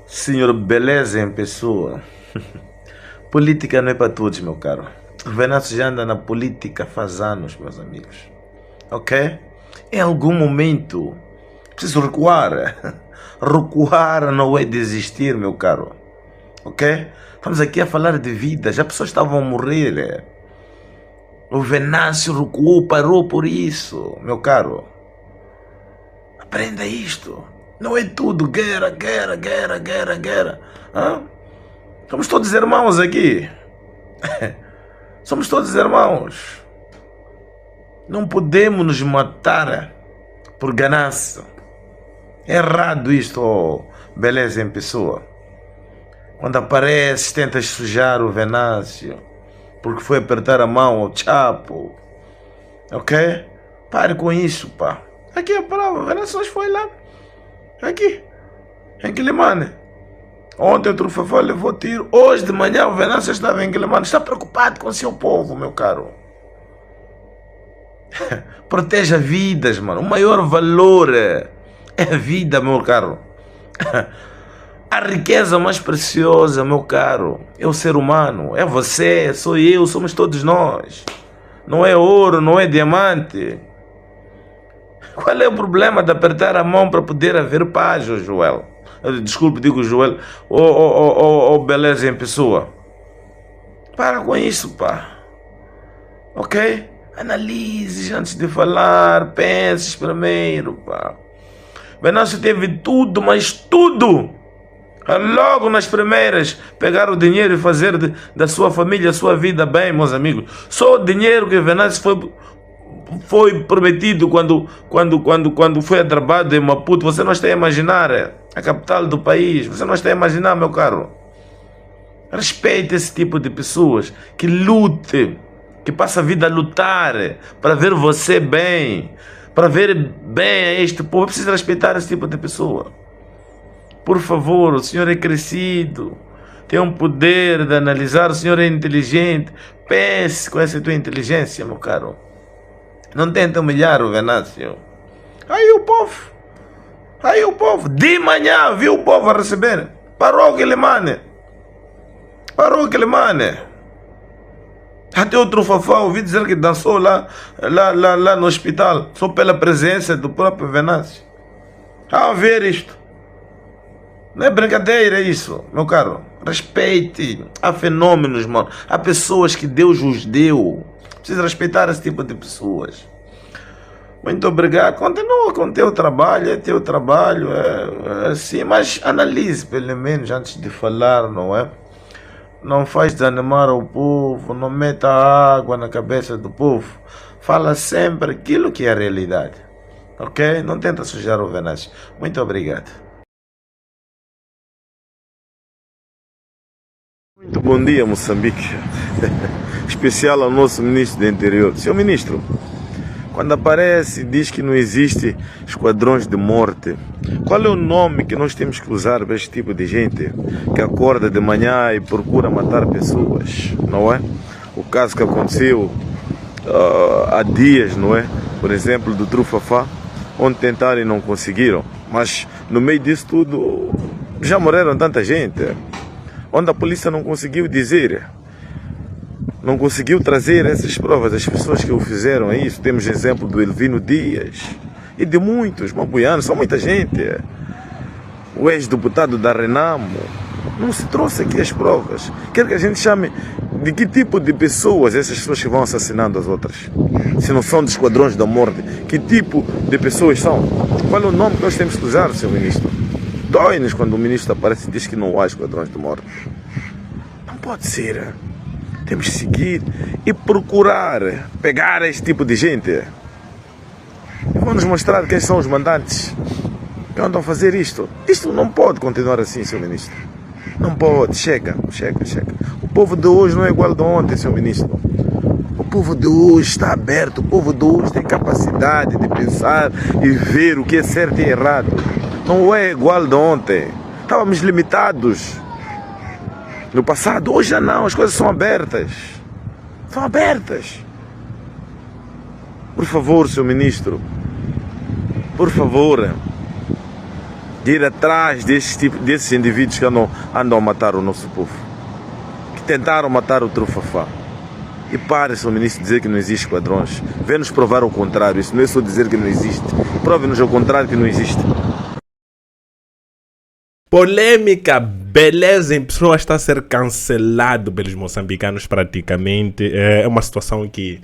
Senhor, beleza em pessoa. Política não é para todos, meu caro. O Venâncio já anda na política faz anos, meus amigos. Ok? Em algum momento, preciso recuar. Recuar não é desistir, meu caro. Ok? Estamos aqui a falar de vida. Já pessoas estavam a morrer. O Venâncio recuou, parou por isso, meu caro. Aprenda isto. Não é tudo guerra, guerra, guerra, guerra, guerra. Hã? Somos todos irmãos aqui. Somos todos irmãos. Não podemos nos matar por ganância. É errado isto, oh, beleza em pessoa. Quando apareces, tentas sujar o Venâncio porque foi apertar a mão ao Chapo. Ok? Pare com isso, pá. Aqui é a prova. O Venâncio foi lá. Aqui. Em Quilimane. Ontem o Trufafá levou tiro. Hoje de manhã o Venâncio estava em Quilimane. Está preocupado com o seu povo, meu caro. Proteja vidas, mano. O maior valor é a vida, meu caro. A riqueza mais preciosa, meu caro, é o ser humano. É você, sou eu, somos todos nós. Não é ouro, não é diamante. Qual é o problema de apertar a mão para poder haver paz, oh Joel? Desculpe, digo Joel. Beleza em pessoa. Para com isso, pá. Ok? Analise antes de falar. Penses primeiro, pá. Venâncio teve tudo, mas tudo. Logo nas primeiras, pegar o dinheiro e fazer da sua família, a sua vida bem, meus amigos. Só o dinheiro que Venâncio foi prometido quando foi atrapado em Maputo. Você não está a imaginar, a capital do país. Você não está a imaginar, meu caro. Respeite esse tipo de pessoas que lute, que passa a vida a lutar para ver você bem, para ver bem a este povo. Precisa respeitar esse tipo de pessoa. Por favor, o senhor é crescido, tem um poder de analisar, o senhor é inteligente. Pense com essa tua inteligência, meu caro. Não tenta humilhar o Venâncio. Aí o povo, de manhã viu o povo a receber. Parou Quilimane. Até o Trufafá, ouvi dizer que dançou lá no hospital, só pela presença do próprio Venâncio. A ver isto. Não é brincadeira isso, meu caro. Respeite. Há fenômenos, mano. Há pessoas que Deus os deu. Precisa respeitar esse tipo de pessoas. Muito obrigado. Continua com o teu trabalho. É teu trabalho. É assim. Mas analise pelo menos antes de falar, não é? Não faz desanimar o povo. Não meta água na cabeça do povo. Fala sempre aquilo que é a realidade. Ok? Não tenta sujar o Venâncio. Muito obrigado. Muito bom dia, Moçambique. Especial ao nosso ministro do interior. Senhor ministro, quando aparece e diz que não existe esquadrões de morte, qual é o nome que nós temos que usar para este tipo de gente que acorda de manhã e procura matar pessoas, não é? O caso que aconteceu há dias, não é? Por exemplo, do Trufafá, onde tentaram e não conseguiram. Mas no meio disso tudo já morreram tanta gente. Onde a polícia não conseguiu dizer, não conseguiu trazer essas provas, as pessoas que o fizeram isso. Temos exemplo do Elvino Dias e de muitos mabuianos, são muita gente. O ex-deputado da Renamo, não se trouxe aqui as provas. Quer que a gente chame de que tipo de pessoas essas pessoas que vão assassinando as outras? Se não são de esquadrões da morte, que tipo de pessoas são? Qual é o nome que nós temos que usar, senhor ministro? Dói-nos quando o ministro aparece e diz que não há esquadrões de morte. Não pode ser. Temos que seguir e procurar pegar este tipo de gente. E vão nos mostrar quem são os mandantes que andam a fazer isto. Isto não pode continuar assim, senhor ministro. Não pode. Chega. O povo de hoje não é igual ao de ontem, senhor ministro. O povo de hoje está aberto. O povo de hoje tem capacidade de pensar e ver o que é certo e errado. Não é igual de ontem. Estávamos limitados no passado. Hoje já não. As coisas são abertas. São abertas. Por favor, senhor ministro. Por favor. de ir atrás desses indivíduos que andam a matar o nosso povo, que tentaram matar o Trufafá. E pare, Sr. Ministro, dizer que não existe esquadrões. Vem-nos provar o contrário. Isso não é só dizer que não existe. Prove-nos ao contrário que não existe. Polêmica, Beleza em Pessoa está a ser cancelado pelos moçambicanos praticamente. É uma situação que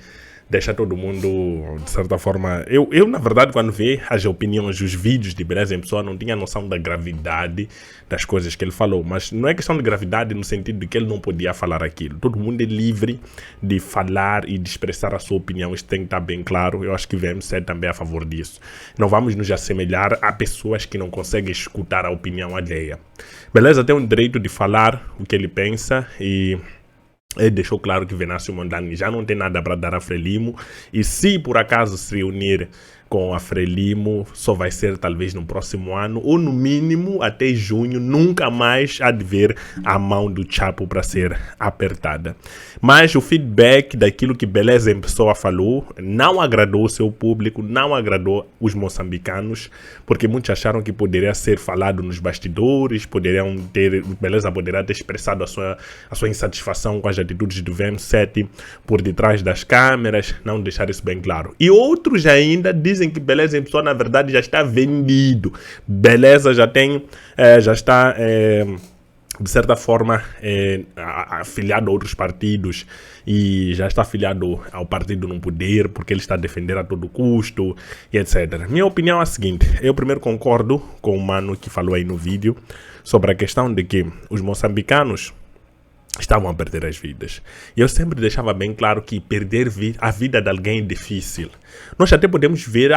deixa todo mundo, de certa forma... Eu na verdade, quando vi as opiniões, os vídeos de Beleza em Pessoa, não tinha noção da gravidade das coisas que ele falou. Mas não é questão de gravidade no sentido de que ele não podia falar aquilo. Todo mundo é livre de falar e de expressar a sua opinião. Isso tem que estar bem claro. Eu acho que o VMC também é a favor disso. Não vamos nos assemelhar a pessoas que não conseguem escutar a opinião alheia. Beleza tem o direito de falar o que ele pensa e... ele deixou claro que Venâncio Mondlane já não tem nada para dar a Frelimo e se por acaso se reunir com a Frelimo só vai ser talvez no próximo ano ou no mínimo até junho, nunca mais há de ver a mão do Chapo para ser apertada. Mas o feedback daquilo que Beleza em Pessoa falou não agradou o seu público, não agradou os moçambicanos, porque muitos acharam que poderia ser falado nos bastidores, Beleza poderia ter expressado a sua insatisfação com as atitudes do VM7 por detrás das câmeras, não deixar isso bem claro. E outros ainda dizem que Beleza em Pessoa na verdade já está vendido. Beleza já está de certa forma afiliado a outros partidos e já está afiliado ao partido no poder porque ele está a defender a todo custo e etc. Minha opinião é a seguinte: eu primeiro concordo com o mano que falou aí no vídeo sobre a questão de que os moçambicanos estavam a perder as vidas. E eu sempre deixava bem claro que perder a vida de alguém é difícil. Nós até podemos ver,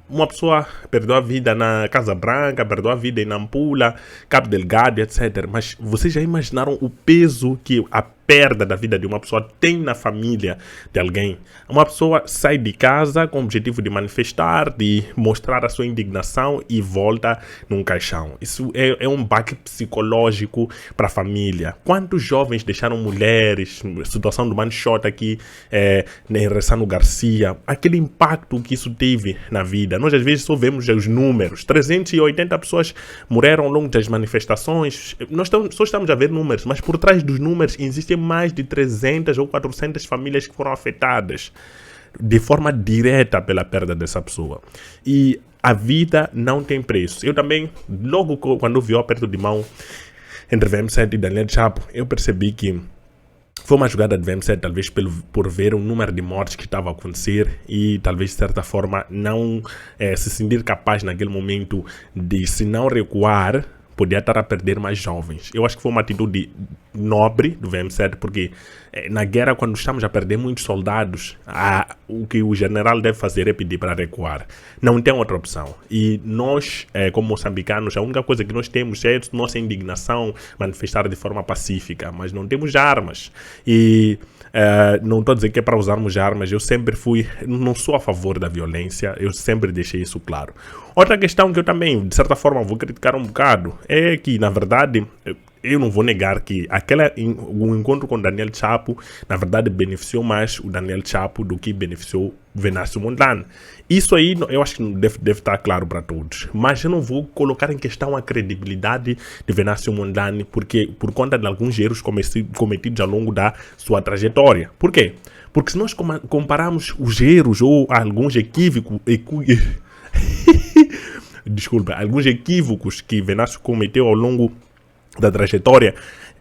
uma pessoa perdeu a vida na Casa Branca, perdeu a vida em Nampula, Cabo Delgado, etc. Mas vocês já imaginaram o peso que a perda da vida de uma pessoa tem na família de alguém? Uma pessoa sai de casa com o objetivo de manifestar, de mostrar a sua indignação e volta num caixão. Isso é um baque psicológico para a família. Quantos jovens deixaram mulheres? Situação do Mano Shot aqui, em Ressano Garcia. Aquele impacto que isso teve na vida. Nós às vezes só vemos os números. 380 pessoas morreram ao longo das manifestações. Nós só estamos a ver números, mas por trás dos números existem mais de 300 ou 400 famílias que foram afetadas de forma direta pela perda dessa pessoa. E a vida não tem preço. Eu também, logo quando vi o aperto de mão entre VM7 e Daniel Chapo, eu percebi que foi uma jogada de VM7, talvez por ver o número de mortes que estava a acontecer e talvez de certa forma não se sentir capaz naquele momento de, se não recuar, podia estar a perder mais jovens. Eu acho que foi uma atitude nobre do VM7, porque na guerra, quando estamos a perder muitos soldados, o que o general deve fazer é pedir para recuar. Não tem outra opção. E nós, como moçambicanos, a única coisa que nós temos é nossa indignação, manifestar de forma pacífica, mas não temos armas. E não estou a dizer que é para usarmos armas, eu sempre não sou a favor da violência, eu sempre deixei isso claro. Outra questão que eu também, de certa forma, vou criticar um bocado, é que, na verdade, eu não vou negar que o encontro com Daniel Chapo, na verdade, beneficiou mais o Daniel Chapo do que beneficiou o Venâncio Mondlane. Isso aí, eu acho que deve estar claro para todos. Mas eu não vou colocar em questão a credibilidade de Venâncio Mondlane por conta de alguns erros cometidos ao longo da sua trajetória. Por quê? Porque se nós compararmos os erros ou alguns alguns equívocos que Venâncio cometeu ao longo da trajetória,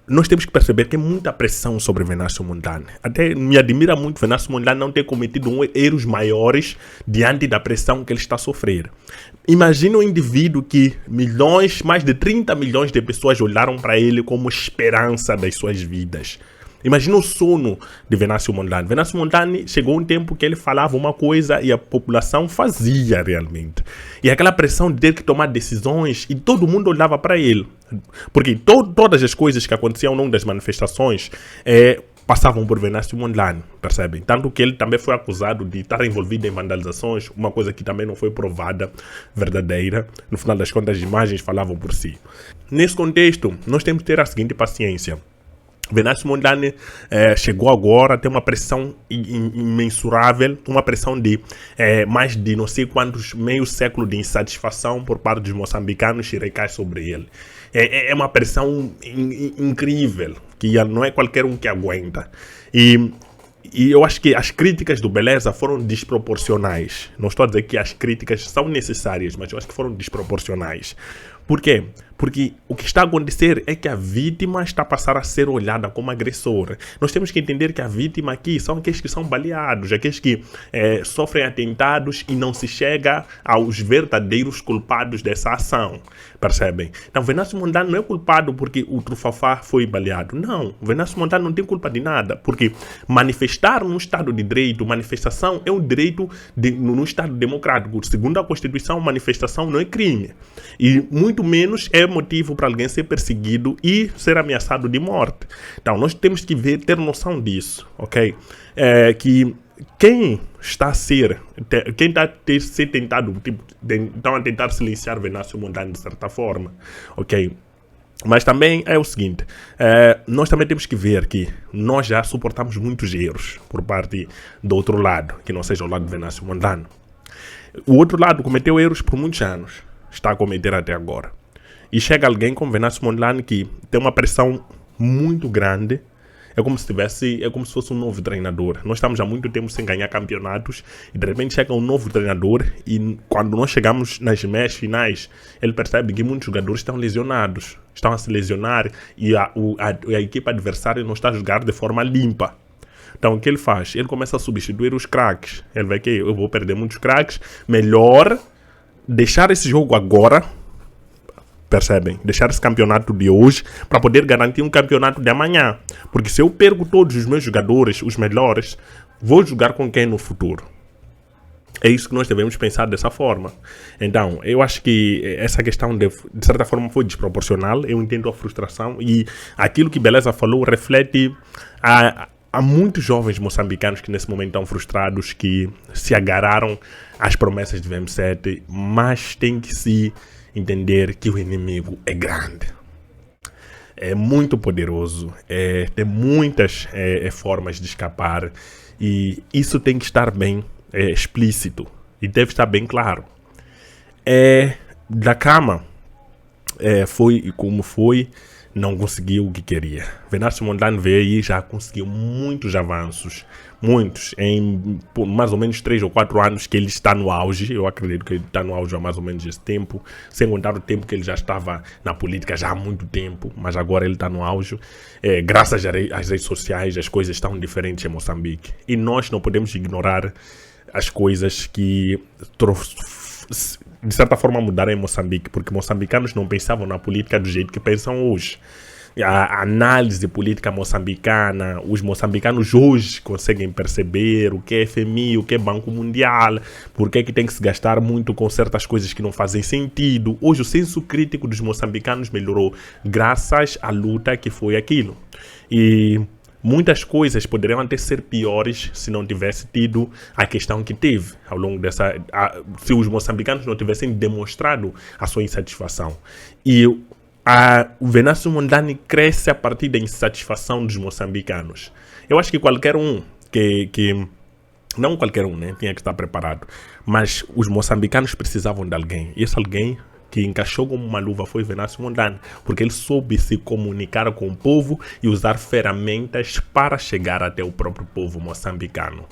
nós temos que perceber que tem muita pressão sobre Venâncio Mondlane. Até me admira muito Venâncio Mondlane não ter cometido erros maiores diante da pressão que ele está a sofrer. Imagina um indivíduo que mais de 30 milhões de pessoas olharam para ele como esperança das suas vidas. Imagina o sono de Venâncio Mondlane. Venâncio Mondlane chegou um tempo que ele falava uma coisa e a população fazia realmente. E aquela pressão de ter que tomar decisões e todo mundo olhava para ele. Porque todas as coisas que aconteciam ao longo das manifestações passavam por Venâncio Mondlane, percebem? Tanto que ele também foi acusado de estar envolvido em vandalizações, uma coisa que também não foi provada verdadeira. No final das contas, as imagens falavam por si. Nesse contexto, nós temos que ter a seguinte paciência. Venâncio Mondlane chegou agora a ter uma pressão imensurável, uma pressão de mais de não sei quantos meio século de insatisfação por parte dos moçambicanos e recai sobre ele. É uma pressão incrível, que não é qualquer um que aguenta. E eu acho que as críticas do Beleza foram desproporcionais. Não estou a dizer que as críticas são necessárias, mas eu acho que foram desproporcionais. Por quê? Porque o que está a acontecer é que a vítima está a passar a ser olhada como agressora. Nós temos que entender que a vítima aqui são aqueles que são baleados, aqueles que sofrem atentados e não se chega aos verdadeiros culpados dessa ação. Percebem? Então, Venâncio Mondlane não é culpado porque o Trufafá foi baleado. Não, o Venâncio Mondlane não tem culpa de nada, porque manifestar num Estado de Direito, manifestação é um direito no Estado democrático. Segundo a Constituição, manifestação não é crime. E muito menos é motivo para alguém ser perseguido e ser ameaçado de morte. Então, nós temos que ter noção disso, ok? Que quem está a ser tentado, estão a tentar silenciar Venâncio Mondlane de certa forma, ok? Mas também é o seguinte, nós também temos que ver que nós já suportamos muitos erros por parte do outro lado, que não seja o lado de Venâncio Mondlane. O outro lado cometeu erros por muitos anos, está a cometer até agora. E chega alguém como Venâncio Mondlane que tem uma pressão muito grande. É como se fosse um novo treinador. Nós estamos há muito tempo sem ganhar campeonatos e de repente chega um novo treinador e quando nós chegamos nas meias finais, ele percebe que muitos jogadores estão lesionados, estão a se lesionar e a equipa adversária não está a jogar de forma limpa. Então o que ele faz? Ele começa a substituir os craques. Ele vai que eu vou perder muitos craques, melhor deixar esse jogo agora. Percebem? Deixar esse campeonato de hoje para poder garantir um campeonato de amanhã. Porque se eu perco todos os meus jogadores, os melhores, vou jogar com quem no futuro? É isso que nós devemos pensar dessa forma. Então, eu acho que essa questão de certa forma foi desproporcional. Eu entendo a frustração e aquilo que Beleza falou reflete há muitos jovens moçambicanos que nesse momento estão frustrados, que se agarraram às promessas de VM7, mas tem que se entender que o inimigo é grande, é muito poderoso, tem muitas formas de escapar e isso tem que estar bem explícito e deve estar bem claro. Da cama foi como foi, não conseguiu o que queria. Venâncio Mondlane veio aí e já conseguiu muitos avanços, muitos, em mais ou menos 3 ou 4 anos que ele está no auge. Eu acredito que ele está no auge há mais ou menos esse tempo, sem contar o tempo que ele já estava na política já há muito tempo, mas agora ele está no auge. Graças às redes sociais as coisas estão diferentes em Moçambique e nós não podemos ignorar as coisas que de certa forma mudaram em Moçambique, porque moçambicanos não pensavam na política do jeito que pensam hoje. A análise política moçambicana, os moçambicanos hoje conseguem perceber o que é FMI, o que é Banco Mundial, por que é que tem que se gastar muito com certas coisas que não fazem sentido. Hoje o senso crítico dos moçambicanos melhorou graças à luta que foi aquilo. E muitas coisas poderiam até ser piores se não tivesse tido a questão que teve ao longo se os moçambicanos não tivessem demonstrado a sua insatisfação. E o Venâncio Mondlane cresce a partir da insatisfação dos moçambicanos. Eu acho que qualquer um não qualquer um, né, tinha que estar preparado, mas os moçambicanos precisavam de alguém, e esse alguém que encaixou como uma luva foi Venâncio Mondlane, porque ele soube se comunicar com o povo e usar ferramentas para chegar até o próprio povo moçambicano.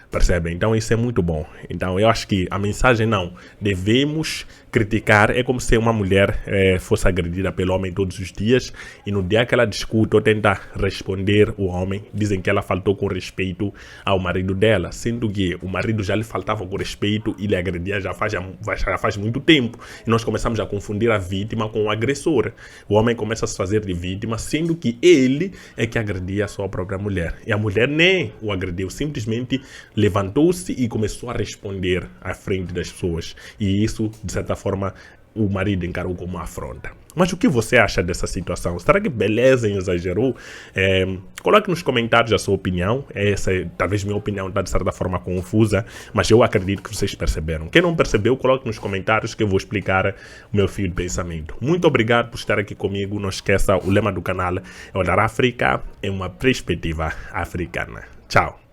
Percebem? Então isso é muito bom. Então eu acho que a mensagem não, devemos criticar, é como se uma mulher fosse agredida pelo homem todos os dias e no dia que ela discute ou tenta responder o homem, dizem que ela faltou com respeito ao marido dela, sendo que o marido já lhe faltava com respeito e lhe agredia já faz muito tempo. E nós começamos a confundir a vítima com o agressor. O homem começa a se fazer de vítima, sendo que ele é que agredia a sua própria mulher. E a mulher nem o agrediu, simplesmente levantou-se e começou a responder à frente das pessoas. E isso, de certa forma, o marido encarou como uma afronta. Mas o que você acha dessa situação? Será que Beleza exagerou? Coloque nos comentários a sua opinião. Talvez minha opinião está de certa forma confusa, mas eu acredito que vocês perceberam. Quem não percebeu, coloque nos comentários que eu vou explicar o meu fio de pensamento. Muito obrigado por estar aqui comigo. Não esqueça, o lema do canal é Olhar África em uma perspectiva africana. Tchau!